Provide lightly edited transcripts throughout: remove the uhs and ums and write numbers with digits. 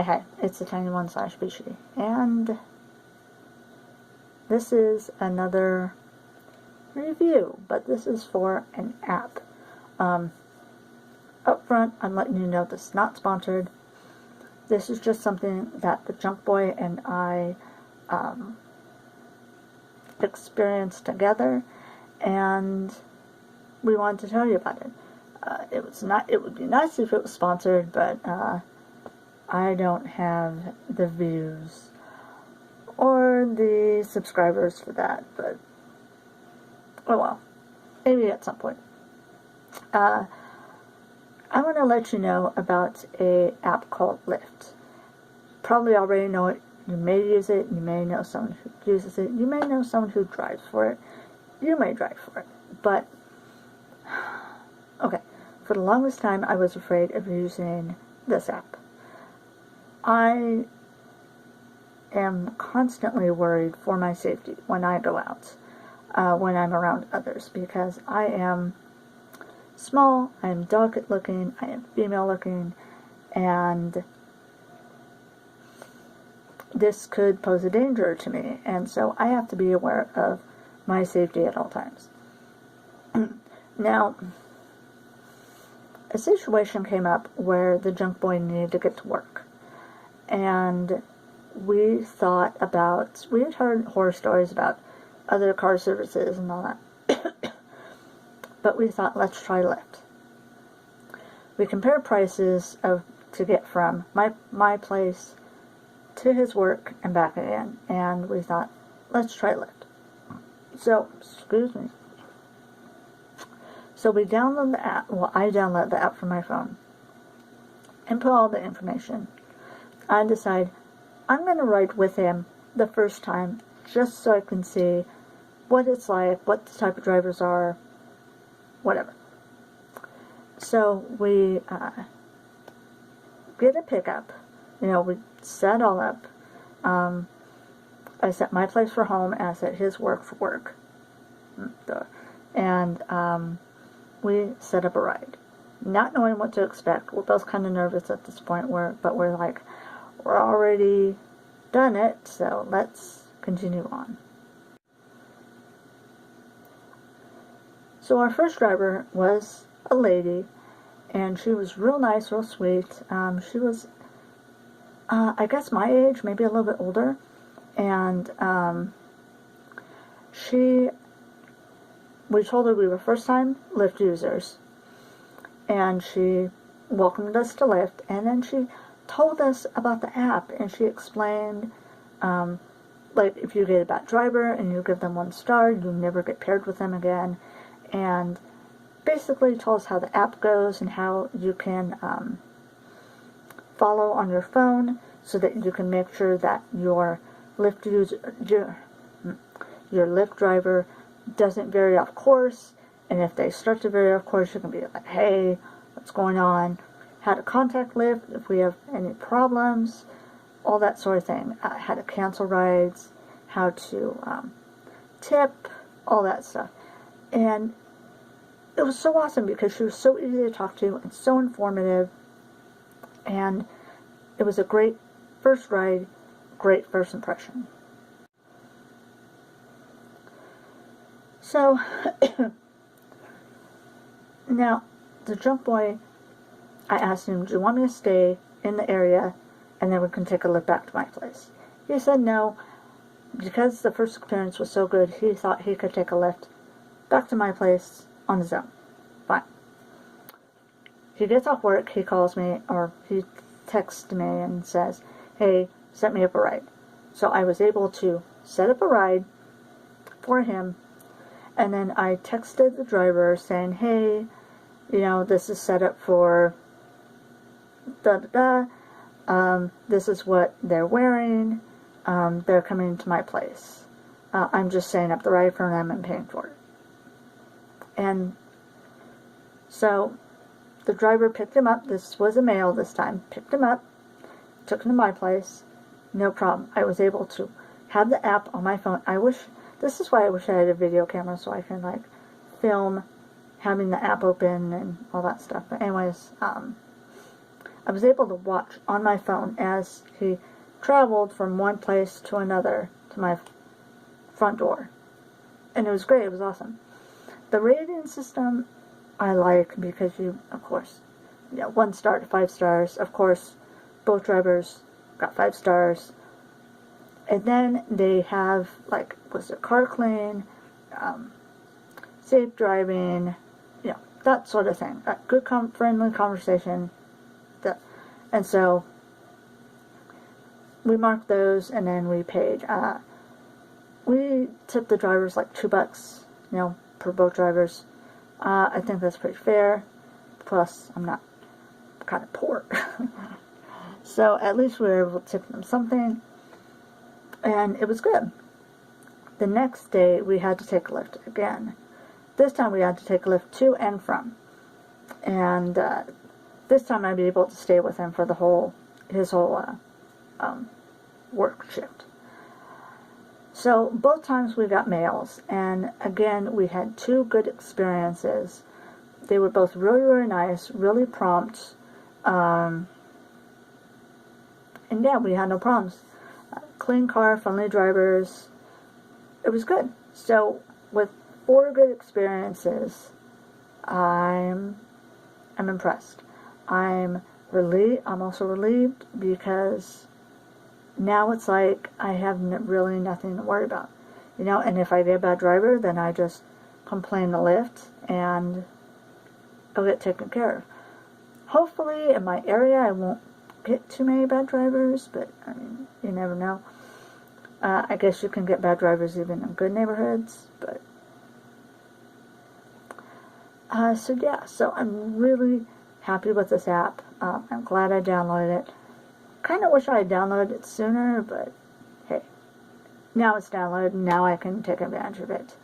Hi, it's the Tiny One slash Beachy, and this is another review, but this is for an app. Up front, I'm letting you know this is not sponsored. This is just something that the Junk Boy and I experienced together, and we wanted to tell you about it. It would be nice if it was sponsored, but I don't have the views or the subscribers for that, but oh well, maybe at some point. I want to let you know about an app called Lyft. Probably already know it. You may use it. You may know someone who uses it. You may know someone who drives for it. You may drive for it. But, okay, for the longest time I was afraid of using this app. I am constantly worried for my safety when I go out, when I'm around others, because I am small, I am delicate looking, I am female looking, and this could pose a danger to me, and so I have to be aware of my safety at all times. Now, a situation came up where the Junk Boy needed to get to work, and we had heard horror stories about other car services and all that, but we thought, let's try Lyft. We compared prices to get from my place to his work and back again, and we thought, let's try Lyft. So, excuse me. So we download the app. Well, I download the app from my phone and put all the information. I decide I'm going to ride with him the first time just so I can see what it's like, what the type of drivers are, whatever. So we get a pickup. We set all up. I set my place for home and I set his work for work. And we set up a ride. Not knowing what to expect. We're both kind of nervous at this point, but we're like, we're already done it, so let's continue on. So our first driver was a lady, and she was real nice, real sweet. She was, I guess my age, maybe a little bit older, and we told her we were first-time Lyft users, and she welcomed us to Lyft, and then she told us about the app, and she explained, like, if you get a bad driver and you give them 1 star, you never get paired with them again, and basically told us how the app goes and how you can follow on your phone so that you can make sure that your Lyft driver doesn't vary off course, and if they start to vary off course, you can be like, hey, what's going on? How to contact Lyft if we have any problems, all that sort of thing. How to cancel rides, how to tip, all that stuff. And it was so awesome because she was so easy to talk to and so informative, and it was a great first ride, great first impression. So, now, the Junk Boy, I asked him, do you want me to stay in the area and then we can take a Lyft back to my place? He said no, because the first experience was so good, he thought he could take a Lyft back to my place on his own. Fine. He gets off work, he calls me, or he texts me and says, hey, set me up a ride. So I was able to set up a ride for him, and then I texted the driver saying, hey, this is set up for this is what they're wearing, they're coming to my place. I'm just setting up the ride for them and paying for it. And so the driver picked him up. This was a male this time. Picked him up, took him to my place. No problem. I was able to have the app on my phone. This is why I wish I had a video camera so I can film having the app open and all that stuff. But anyways, I was able to watch on my phone as he traveled from one place to another to my front door. And it was great. It was awesome. The rating system I like because you, of course, 1 star to 5 stars. Of course, both drivers got 5 stars. And then they have, like, was their car clean, safe driving, that sort of thing. Good, friendly conversation. And so we marked those, and then we paid. We tipped the drivers like $2, per both drivers. I think that's pretty fair. Plus, I'm kind of poor. So at least we were able to tip them something. And it was good. The next day, we had to take a Lyft again. This time we had to take a Lyft to and from. And this time I'd be able to stay with him for his whole work shift. So both times we got males, and again we had 2 good experiences. They were both really, really nice, really prompt, and yeah, we had no problems. Clean car, friendly drivers. It was good. So with 4 good experiences, I'm impressed. I'm also relieved because now it's like I have really nothing to worry about. And if I get a bad driver, then I just complain to Lyft and it'll get taken care of. Hopefully in my area I won't get too many bad drivers, but I mean, you never know. I guess you can get bad drivers even in good neighborhoods, but so I'm really happy with this app. I'm glad I downloaded it. Kind of wish I had downloaded it sooner, but hey, now it's downloaded, and now I can take advantage of it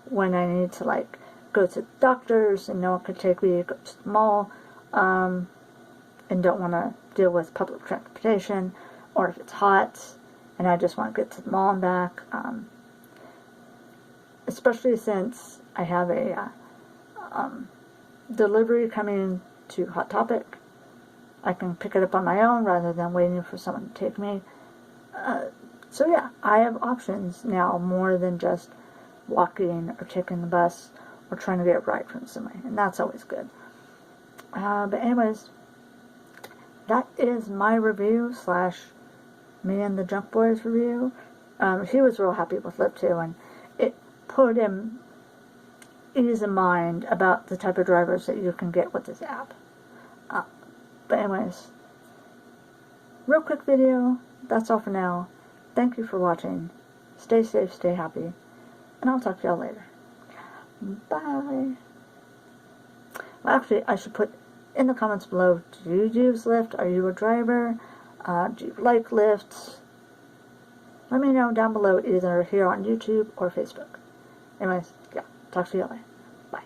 when I need to, like, go to the doctors and no one could take me, go to the mall, and don't want to deal with public transportation, or if it's hot and I just want to get to the mall and back, especially since I have a delivery coming to Hot Topic. I can pick it up on my own rather than waiting for someone to take me. So yeah, I have options now more than just walking or taking the bus or trying to get a ride from somebody, and that's always good. But anyways, that is my review / me and the Junk Boys review. He was real happy with Lyft too, and it put him ease of mind about the type of drivers that you can get with this app. But anyways, real quick video. That's all for now. Thank you for watching. Stay safe, stay happy, and I'll talk to y'all later. Bye. Well, actually, I should put in the comments below, do you use Lyft? Are you a driver? Do you like Lyft? Let me know down below, either here on YouTube or Facebook. Anyways, yeah, talk to you later. Bye.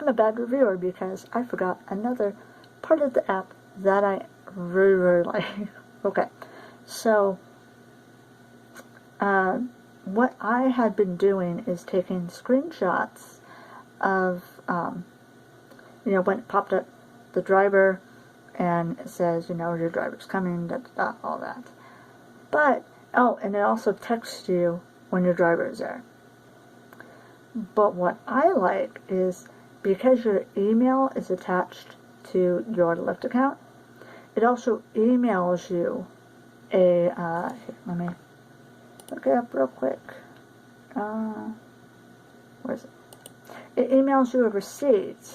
I'm a bad reviewer because I forgot another part of the app that I really, really like. Okay, so what I had been doing is taking screenshots of, when it popped up the driver and it says, your driver's coming, all that. But, and it also texts you when your driver is there. But what I like is, because your email is attached to your Lyft account, it also emails you a, let me look it up real quick. Where is it? It emails you a receipt,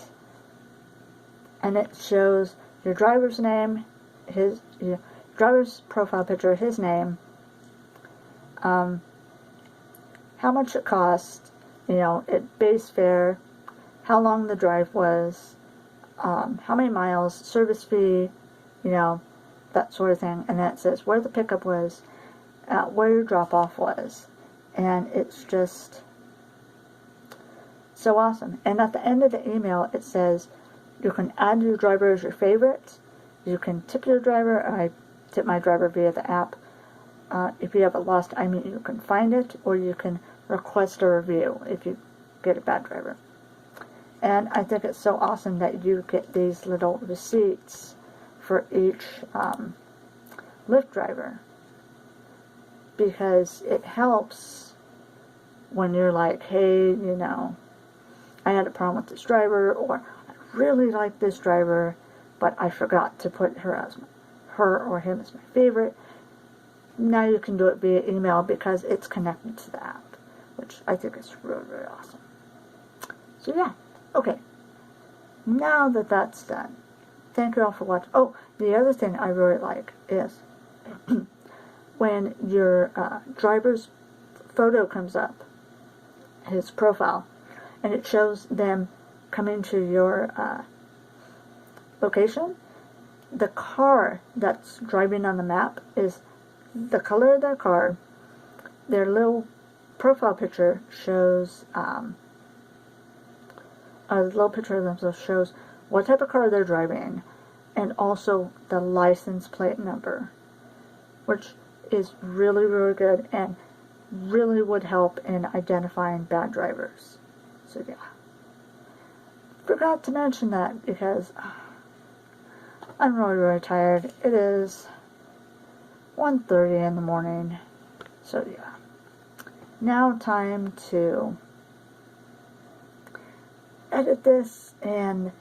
and it shows your driver's name, your driver's profile picture, his name, how much it cost, base fare, how long the drive was, how many miles, service fee, that sort of thing. And then it says where the pickup was, where your drop-off was. And it's just so awesome. And at the end of the email, it says you can add your driver as your favorite. You can tip your driver. I tip my driver via the app. If you have a lost item, you can find it, or you can request a review if you get a bad driver. And I think it's so awesome that you get these little receipts for each Lyft driver, because it helps when you're like, hey, you know, I had a problem with this driver, or I really like this driver, but I forgot to put her or him as my favorite. Now you can do it via email because it's connected to the app, which I think is really, really awesome. So yeah, okay. Now that that's done, thank you all for watching. Oh, the other thing I really like is when your driver's photo comes up, his profile, and it shows them coming to your location, the car that's driving on the map is the color of their car. Their little profile picture shows, a little picture of themselves shows what type of car they're driving, and also the license plate number, which is really, really good and really would help in identifying bad drivers. So yeah, forgot to mention that because I'm really, really tired. It is 1:30 in the morning. So yeah, now time to edit this, and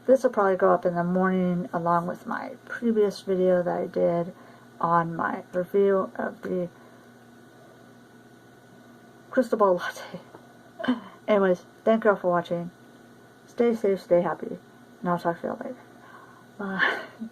this will probably go up in the morning along with my previous video that I did on my review of the Crystal Ball Latte. Anyways, thank you all for watching. Stay safe, stay happy, and I'll talk to you all later. Bye.